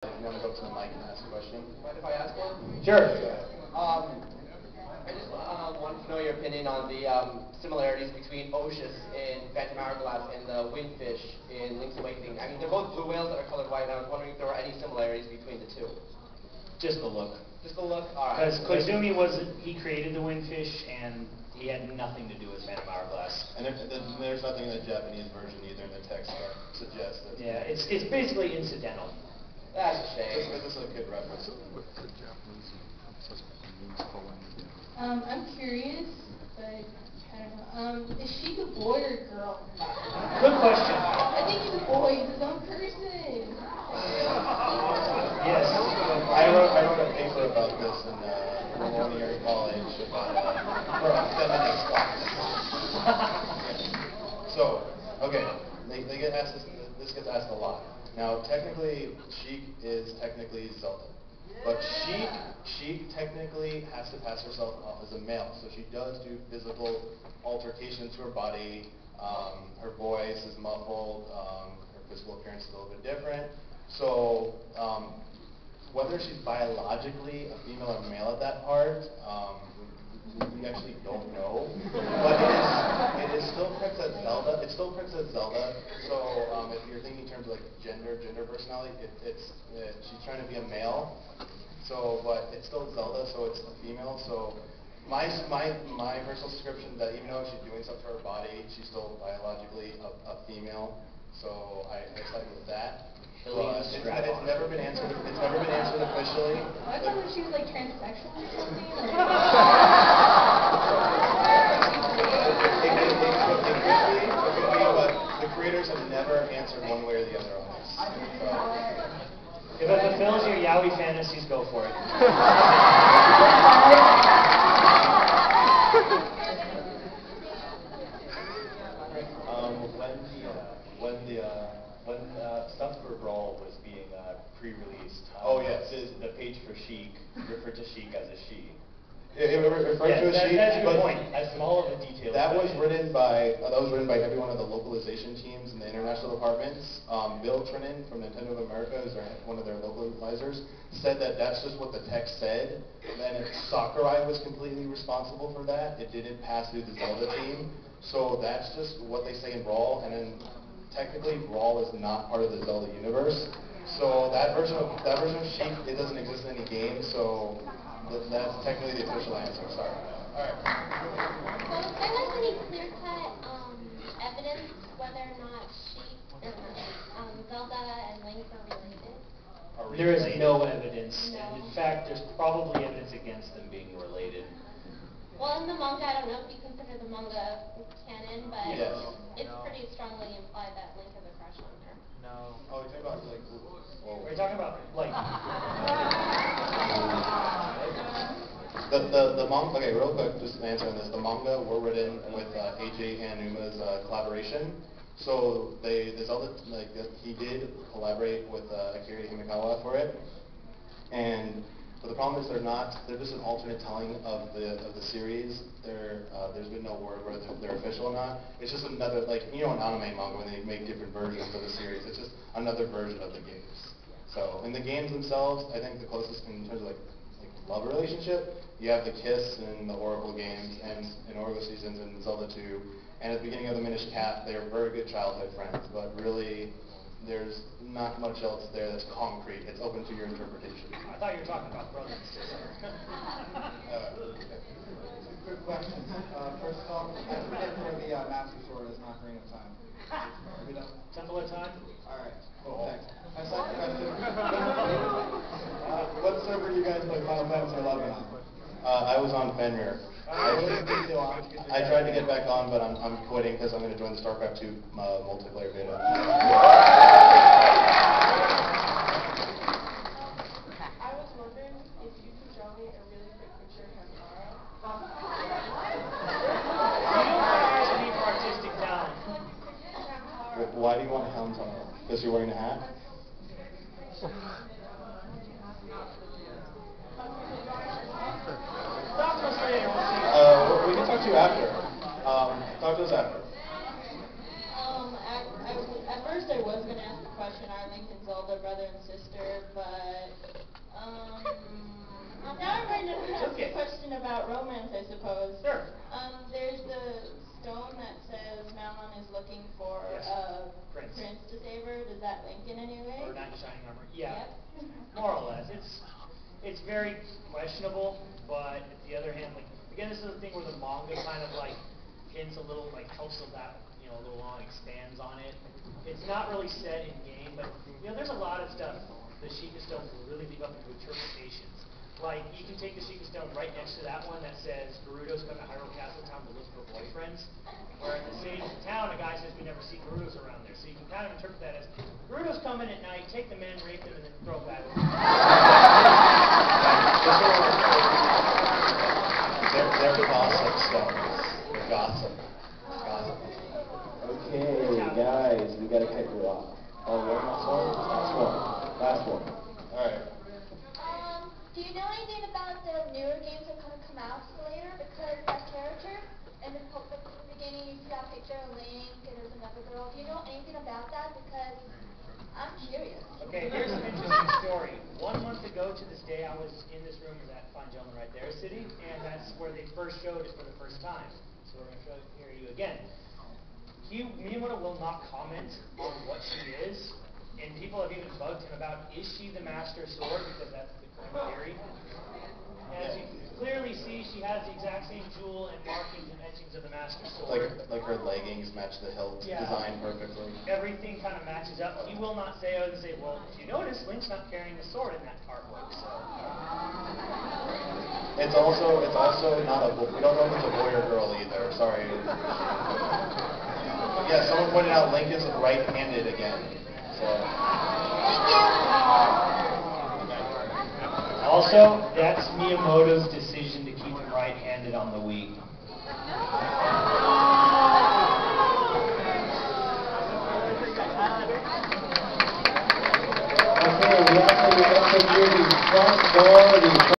If you want to go up to the mic and ask a question. Mind if I ask one? Sure. I just wanted to know your opinion on the similarities between Oshus in Phantom Hourglass and the Windfish in Link's Awakening. I mean, they're both blue whales that are colored white, and I was wondering if there were any similarities between the two. Just the look. Just the look? Alright. Because Koizumi he created the Windfish, and he had nothing to do with Phantom Hourglass. And there's nothing in the Japanese version either in the text that suggests that. Yeah, it's basically incidental. That's a shame. This is a good reference. I'm curious, but I don't know. Is she a boy or a girl? Good question. I think he's a boy. He's his own person. Yes. I wrote a paper about this in one year in college about for a feminist class. So, okay, they get asked this gets asked a lot. Now, technically, Sheik is technically Zelda. But Sheik technically has to pass herself off as a male, so she does do physical altercations to her body. Her voice is muffled. Her physical appearance is a little bit different. So whether she's biologically a female or male at that part, we actually don't know. But it is still Princess Zelda. It's still Princess Zelda. So if you're thinking in terms of like gender personality, she's trying to be a male. So, but it's still Zelda, so it's a female. So my personal description that even though she's doing stuff to her body, she's still biologically a female. So I side with that. It's never been answered. It's never been answered officially. I thought that she was like transsexual or something. It could be, but the creators have never answered one way or the other on this. If it fulfills your yaoi fantasies, go for it. When stuff for Brawl was being pre-released, oh yes, the page for Sheik referred to Sheik as a she. It referred to a she, that's a good point. As small of a detail. That was written by every one of the localization teams in the international departments. Bill Trinan from Nintendo of America, who's one of their localizers, said that that's just what the text said. Then Sakurai was completely responsible for that. It didn't pass through the Zelda team. So that's just what they say in Brawl. And then technically Brawl is not part of the Zelda universe. So that version of Sheik, it doesn't exist in any game. So that's technically the official answer. Sorry. All right. So is there like any clear-cut evidence whether or not Zelda and Link are related? There is no evidence, No. and in fact, there's probably evidence against them being related. Well, in the manga, I don't know if you consider the manga canon, but Yes. it's pretty strongly implied that Link has a crush on her. No. Oh, you're talking about like. We're talking about like. The manga. Okay, real quick, just answering this. The manga were written with AJ Anuma's collaboration. So the Zelda, he did collaborate with Akira Himekawa for it. But the problem is they're just an alternate telling of the series. There's been no word whether they're official or not. It's just another, like, you know, an anime manga when they make different versions of the series. It's just another version of the games. So in the games themselves, I think the closest in terms of like love relationship, you have the Kiss in the Oracle games and in Oracle Seasons and Zelda 2. And at the beginning of the Minish Cap, they're very good childhood friends, but really there's not much else there that's concrete. It's open to your interpretation. I thought you were talking about brother and sister. Quick questions. First off, I predict where the Master Sword is not Ocarina of Time. Are we done? Temple of Time? Alright, cool. Thanks. My second question. What server do you guys play Final Fantasy 11 on? I was on Fenrir. I tried to get back on, but I'm quitting because I'm going to join the StarCraft 2 multiplayer beta. I was wondering if you could draw me a really quick picture of Hamtaro. You need more artistic talent. Why do you want a helm tunnel? Because you're wearing a hat? We can talk to you after. Talk to us after. At first I was going to ask the question, are Link and Zelda brother and sister, but I suppose. Sure. There's the stone that says Mammon is looking for Yes. a Prince. to save her. Does that link in any way? Or knight in shining armor. Yeah. Yep. More or less. It's very questionable, but at the other hand, like, again, this is the thing where the manga kind of like hints a little, like helps with that, a little on, expands on it. It's not really set in game, but there's a lot of stuff the Sheikah Stone will really leave up into interpretations. Like, you can take the Sheikah Stone right next to that one that says Gerudo's come to Hyrule Castle Town to look for boyfriends, where at the stage of town, a guy says we never see Gerudos around there. So you can kind of interpret that as Gerudo's come in at night, take the men, rape them, and then throw them back. They're gossip stones. They're gossip. Gossip. Okay, guys, we gotta cut you off. Oh, one last one? Last one. All right. Do you know anything about the newer games that are going to come out later? Because that character, in the beginning you see that picture of Link and there's another girl. Do you know anything about that? Because I'm curious. Okay, here's an interesting story. 1 month ago to this day, I was in this room where that fine gentleman right there is sitting, and that's where they first showed it for the first time. So we're going to show it here to you again. Miyamoto will not comment on what she is, and people have even bugged him about, is she the Master Sword? Because that's the current theory. And as you clearly see, she has the exact same jewel and markings and etchings of the Master Sword. Like her leggings match the hilt design perfectly. Everything kind of matches up. He will not say, other than say, well, if you notice, Link's not carrying a sword in that artwork, so. It's also not a, we don't know if it's a boy or girl either, sorry. Yeah, someone pointed out Link is right-handed again, so. Also, that's Miyamoto's decision to keep him right-handed on the Wii. Okay, we have to do the front door.